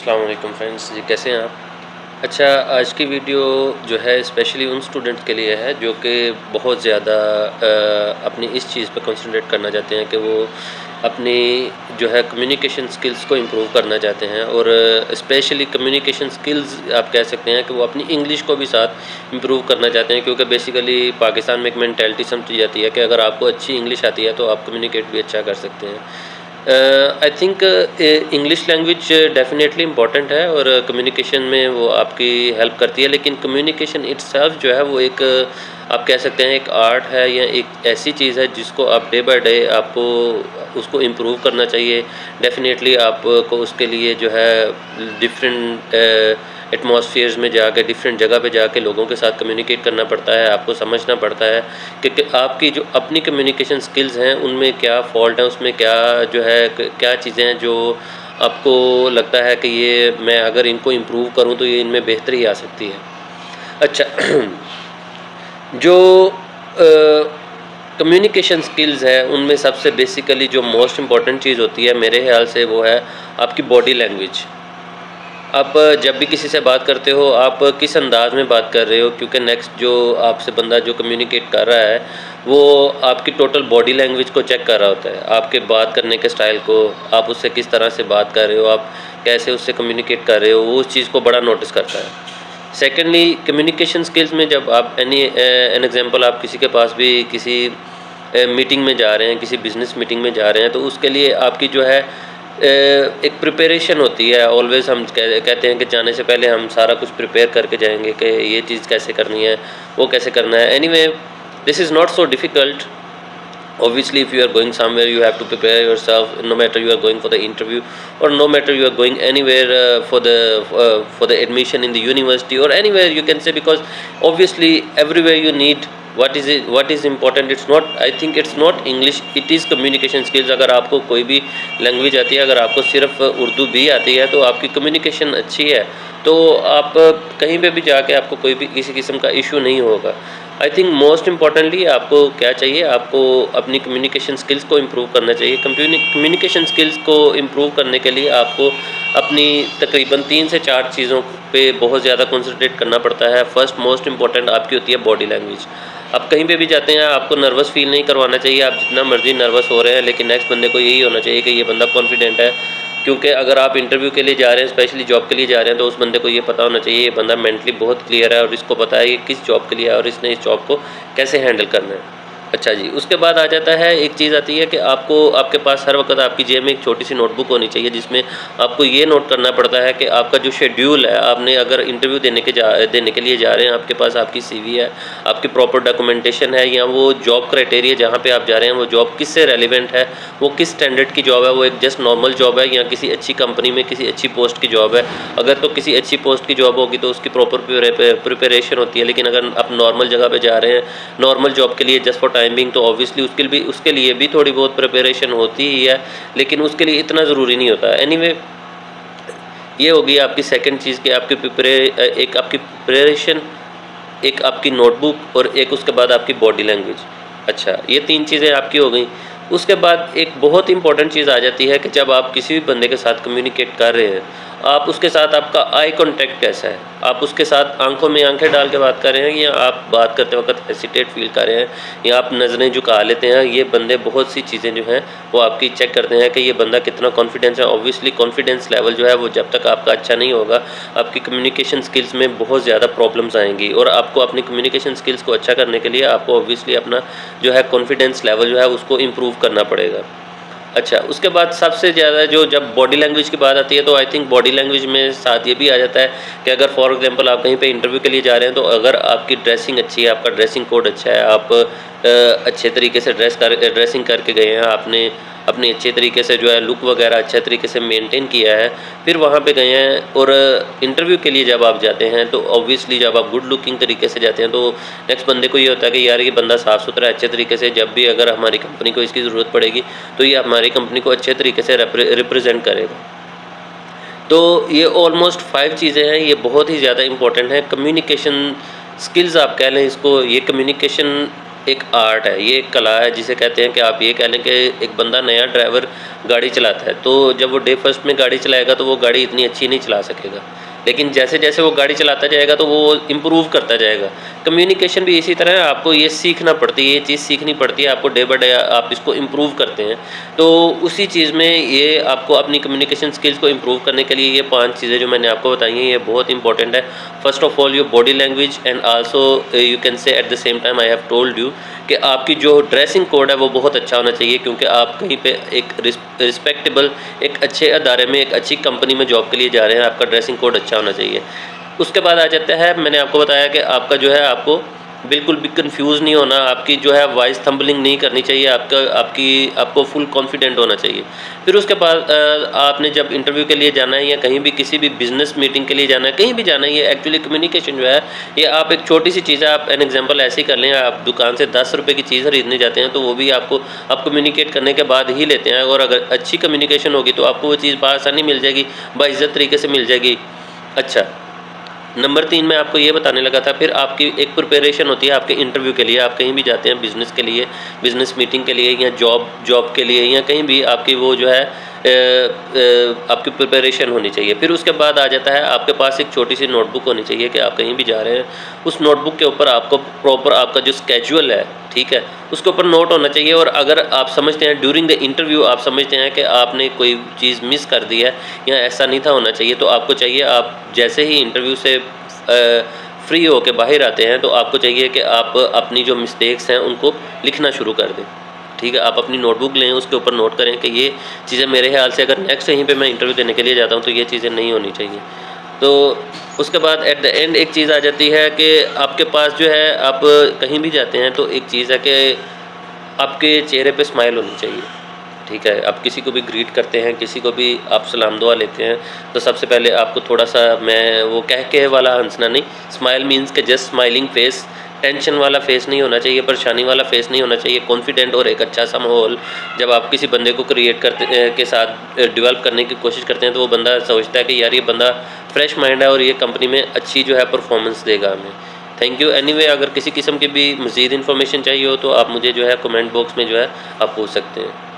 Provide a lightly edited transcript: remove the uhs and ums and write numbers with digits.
अस्सलाम वालेकुम फ्रेंड्स जी, कैसे हैं आप? अच्छा, आज की वीडियो जो है स्पेशली उन स्टूडेंट्स के लिए है जो कि बहुत ज़्यादा अपनी इस चीज़ पे कंसंट्रेट करना चाहते हैं कि वो अपनी जो है कम्युनिकेशन स्किल्स को इम्प्रूव करना चाहते हैं और स्पेशली कम्युनिकेशन स्किल्स आप कह सकते हैं कि वो अपनी इंग्लिश को भी साथ इम्प्रूव करना चाहते हैं, क्योंकि बेसिकली पाकिस्तान में एक मेंटालिटी समझी जाती है कि अगर आपको अच्छी इंग्लिश आती है तो आप कम्युनिकेट भी अच्छा कर सकते हैं। I think English language definitely important है और कम्युनिकेशन में वो आपकी हेल्प करती है, लेकिन कम्युनिकेशन इटसेल्फ जो है वो एक आप कह सकते हैं एक आर्ट है या एक ऐसी चीज़ है जिसको आप डे बाय डे आपको उसको इम्प्रूव करना चाहिए। डेफिनेटली आपको उसके लिए जो है डिफरेंट एटमॉस्फेयर्स में जाके डिफरेंट जगह पे जाके लोगों के साथ कम्युनिकेट करना पड़ता है, आपको समझना पड़ता है कि आपकी जो अपनी कम्युनिकेशन स्किल्स हैं उनमें क्या फ़ॉल्ट है, उसमें क्या जो है क्या चीज़ें हैं जो आपको लगता है कि ये मैं अगर इनको इम्प्रूव करूँ तो ये इनमें बेहतरी आ सकती है। अच्छा जो कम्युनिकेशन स्किल्स है उनमें सबसे बेसिकली जो मोस्ट इम्पॉर्टेंट चीज़ होती है मेरे ख़्याल से वो है आपकी बॉडी लैंग्वेज। आप जब भी किसी से बात करते हो आप किस अंदाज़ में बात कर रहे हो, क्योंकि नेक्स्ट जो आपसे बंदा जो कम्युनिकेट कर रहा है वो आपकी टोटल बॉडी लैंग्वेज को चेक कर रहा होता है, आपके बात करने के स्टाइल को, आप उससे किस तरह से बात कर रहे हो, आप कैसे उससे कम्युनिकेट कर रहे हो, वो उस चीज़ को बड़ा नोटिस करता है। सेकेंडली कम्युनिकेशन स्किल्स में जब आप एन एग्जांपल आप किसी के पास भी किसी मीटिंग में जा रहे हैं, किसी बिज़नेस मीटिंग में जा रहे हैं, तो उसके लिए आपकी जो है एक प्रिपरेशन होती है। ऑलवेज़ हम कहते हैं कि जाने से पहले हम सारा कुछ प्रिपेयर करके जाएंगे कि ये चीज़ कैसे करनी है, वो कैसे करना है। Anyway this is not so difficult. Obviously, if you are going somewhere, you have to prepare yourself. No matter you are going for the interview, or no matter you are going anywhere for the admission in the university or anywhere you can say, because obviously everywhere you need what is important. It's not, I think it's not English, it is communication skills. अगर आपको कोई भी language आती है, अगर आपको सिर्फ उर्दू भी आती है तो आपकी कम्युनिकेशन अच्छी है तो आप कहीं पे भी जाके आपको कोई भी किसी किस्म का इशू नहीं होगा। आई थिंक मोस्ट इम्पॉर्टेंटली आपको क्या चाहिए, आपको अपनी कम्युनिकेशन स्किल्स को इम्प्रूव करना चाहिए। कम्युनिकेशन स्किल्स को इम्प्रूव करने के लिए आपको अपनी तकरीबन 3 से 4 चीज़ों पे बहुत ज़्यादा कंसंट्रेट करना पड़ता है। फर्स्ट मोस्ट इम्पॉर्टेंट आपकी होती है बॉडी लैंग्वेज। आप कहीं पे भी जाते हैं आपको नर्वस फील नहीं करवाना चाहिए, आप जितना मर्ज़ी नर्वस हो रहे हैं, लेकिन नेक्स्ट बंदे को यही होना चाहिए कि ये बंदा कॉन्फिडेंट है। क्योंकि अगर आप इंटरव्यू के लिए जा रहे हैं, स्पेशली जॉब के लिए जा रहे हैं, तो उस बंदे को ये पता होना चाहिए ये बंदा मेंटली बहुत क्लियर है और इसको पता है ये किस जॉब के लिए है और इसने इस जॉब को कैसे हैंडल करना है। अच्छा जी, उसके बाद आ जाता है एक चीज़ आती है कि आपको आपके पास हर वक्त आपकी जेब में एक छोटी सी नोटबुक होनी चाहिए जिसमें आपको ये नोट करना पड़ता है कि आपका जो शेड्यूल है, आपने अगर इंटरव्यू देने के लिए जा रहे हैं, आपके पास आपकी सीवी है, आपकी प्रॉपर डॉक्यूमेंटेशन है, या वो जॉब क्राइटेरिया जहाँ पे आप जा रहे हैं वो जॉब किससे रेलिवेंट है, वो किस स्टैंडर्ड की जॉब है, वो एक जस्ट नॉर्मल जॉब है या किसी अच्छी कंपनी में किसी अच्छी पोस्ट की जॉब है। अगर तो किसी अच्छी पोस्ट की जॉब होगी तो उसकी प्रॉपर प्रिपरेशन होती है, लेकिन अगर आप नॉर्मल जगह पर जा रहे हैं नॉर्मल जॉब के लिए जस्ट फॉर टाइमिंग, तो ऑब्वियसली उसके लिए भी थोड़ी बहुत प्रिपरेशन होती ही है, लेकिन उसके लिए इतना ज़रूरी नहीं होता। एनीवे ये होगी आपकी सेकंड चीज़ कि एक आपकी प्रिपरेशन, एक आपकी नोटबुक और एक उसके बाद आपकी बॉडी लैंग्वेज। अच्छा, ये 3 चीज़ें आपकी हो गई। उसके बाद एक बहुत इंपॉर्टेंट चीज़ आ जाती है कि जब आप किसी भी बंदे के साथ कम्युनिकेट कर रहे हैं, आप उसके साथ आपका आई कॉन्टैक्ट कैसा है, आप उसके साथ आंखों में आंखें डाल के बात कर रहे हैं या आप बात करते वक्त हेसिटेट फील कर रहे हैं या आप नज़रें झुका लेते हैं। ये बंदे बहुत सी चीज़ें जो हैं वो आपकी चेक करते हैं कि ये बंदा कितना कॉन्फिडेंस है। ऑब्वियसली कॉन्फिडेंस लेवल जो है वो जब तक आपका अच्छा नहीं होगा, आपकी कम्युनिकेशन स्किल्स में बहुत ज़्यादा प्रॉब्लम्स आएंगी और आपको अपनी कम्युनिकेशन स्किल्स को अच्छा करने के लिए आपको ऑब्वियसली अपना जो है कॉन्फिडेंस लेवल जो है उसको इम्प्रूव करना पड़ेगा। अच्छा, उसके बाद सबसे ज़्यादा जो जब बॉडी लैंग्वेज की बात आती है तो आई थिंक बॉडी लैंग्वेज में साथ ये भी आ जाता है कि अगर फॉर एग्जांपल आप कहीं पे इंटरव्यू के लिए जा रहे हैं तो अगर आपकी ड्रेसिंग अच्छी है, आपका ड्रेसिंग कोड अच्छा है, आप अच्छे तरीके से ड्रेसिंग करके गए हैं, आपने अपने अच्छे तरीके से जो है लुक वगैरह अच्छे तरीके से मेंटेन किया है, फिर वहाँ पे गए हैं और इंटरव्यू के लिए जब आप जाते हैं तो ऑब्वियसली जब आप गुड लुकिंग तरीके से जाते हैं तो नेक्स्ट बंदे को ये होता है कि यार ये बंदा साफ़ सुथरा अच्छे तरीके से, जब भी अगर हमारी कंपनी को इसकी ज़रूरत पड़ेगी तो ये हमारी कंपनी को अच्छे तरीके से रिप्रेजेंट करेगा। तो ये ऑलमोस्ट 5 चीज़ें हैं, ये बहुत ही ज़्यादा इंपॉर्टेंट हैं। कम्युनिकेशन स्किल्स आप कह लें इसको, ये कम्युनिकेशन एक आर्ट है, ये एक कला है जिसे कहते हैं कि आप ये कह लें कि एक बंदा नया ड्राइवर गाड़ी चलाता है, तो जब वो डे फर्स्ट में गाड़ी चलाएगा तो वो गाड़ी इतनी अच्छी नहीं चला सकेगा। लेकिन जैसे-जैसे वो गाड़ी चलाता जाएगा तो वो इम्प्रूव करता जाएगा। कम्युनिकेशन भी इसी तरह है, आपको ये सीखना पड़ती है, ये चीज़ सीखनी पड़ती है, आपको डे बाय डे आप इसको इम्प्रूव करते हैं। तो उसी चीज़ में ये आपको अपनी कम्युनिकेशन स्किल्स को इम्प्रूव करने के लिए ये 5 चीज़ें जो मैंने आपको बताई हैं, ये बहुत इंपॉर्टेंट है। First of all your body language and also you can say at the same time I have told you कि आपकी जो ड्रेसिंग कोड है वो बहुत अच्छा होना चाहिए, क्योंकि आप कहीं पे एक रिस्पेक्टेबल एक अच्छे अदारे में, एक अच्छी कंपनी में जॉब के लिए जा रहे हैं, आपका ड्रेसिंग कोड अच्छा होना चाहिए। उसके बाद आ जाता है, मैंने आपको बताया कि आपका जो है आपको बिल्कुल भी कन्फ्यूज़ नहीं होना, आपकी जो है वॉइस थंबलिंग नहीं करनी चाहिए, आपको फुल कॉन्फिडेंट होना चाहिए। फिर उसके बाद आपने जब इंटरव्यू के लिए जाना है या कहीं भी किसी भी बिज़नेस मीटिंग के लिए जाना है, कहीं भी जाना है, ये एक्चुअली कम्युनिकेशन जो है ये आप एक छोटी सी चीज़ है। आप एन एग्जांपल ऐसे ही कर लें, आप दुकान से 10 रुपये की चीज़ खरीदने जाते हैं तो वो भी आप कम्युनिकेट करने के बाद ही लेते हैं, और अगर अच्छी कम्युनिकेशन होगी तो आपको वो चीज़ बआसानी मिल जाएगी, बाइज़्ज़त तरीके से मिल जाएगी। अच्छा, नंबर 3 मैं आपको ये बताने लगा था, फिर आपकी एक प्रिपरेशन होती है आपके इंटरव्यू के लिए। आप कहीं भी जाते हैं बिज़नेस के लिए, बिज़नेस मीटिंग के लिए या जॉब के लिए, या कहीं भी आपकी वो जो है आपकी प्रिपरेशन होनी चाहिए। फिर उसके बाद आ जाता है आपके पास एक छोटी-सी नोटबुक होनी चाहिए कि आप कहीं भी जा रहे हैं, उस नोटबुक के ऊपर आपको प्रॉपर आपका जो स्केड्यूल है, ठीक है, उसके ऊपर नोट होना चाहिए। और अगर आप समझते हैं ड्यूरिंग द इंटरव्यू आप समझते हैं कि आपने कोई चीज़ मिस कर दी है या ऐसा नहीं था होना चाहिए, तो आपको चाहिए आप जैसे ही इंटरव्यू से फ्री होके बाहर आते हैं तो आपको चाहिए कि आप अपनी जो मिस्टेक्स हैं उनको लिखना शुरू कर दें। ठीक है, आप अपनी नोटबुक लें, उसके ऊपर नोट करें कि ये चीज़ें मेरे ख़्याल से अगर नेक्स्ट कहीं पे मैं इंटरव्यू देने के लिए जाता हूँ तो ये चीज़ें नहीं होनी चाहिए। तो उसके बाद एट द एंड एक चीज़ आ जाती है कि आपके पास जो है, आप कहीं भी जाते हैं तो एक चीज़ है कि आपके चेहरे पे स्माइल होनी चाहिए। ठीक है, आप किसी को भी ग्रीट करते हैं, किसी को भी आप सलाम दुआ लेते हैं, तो सबसे पहले आपको थोड़ा-सा, मैं वो कह के वाला हँसना नहीं, स्माइल मीन्स के जस्ट स्माइलिंग फेस, टेंशन वाला फेस नहीं होना चाहिए, परेशानी वाला फेस नहीं होना चाहिए, कॉन्फिडेंट और एक अच्छा सा माहौल जब आप किसी बंदे को क्रिएट करते के साथ डेवलप करने की कोशिश करते हैं तो वो बंदा सोचता है कि यार ये बंदा फ्रेश माइंड है और ये कंपनी में अच्छी जो है परफॉर्मेंस देगा हमें। Thank you. एनीवे अगर किसी किस्म की भी मज़ीद इन्फॉर्मेशन चाहिए हो तो आप मुझे जो है कमेंट बॉक्स में जो है आप पूछ सकते हैं।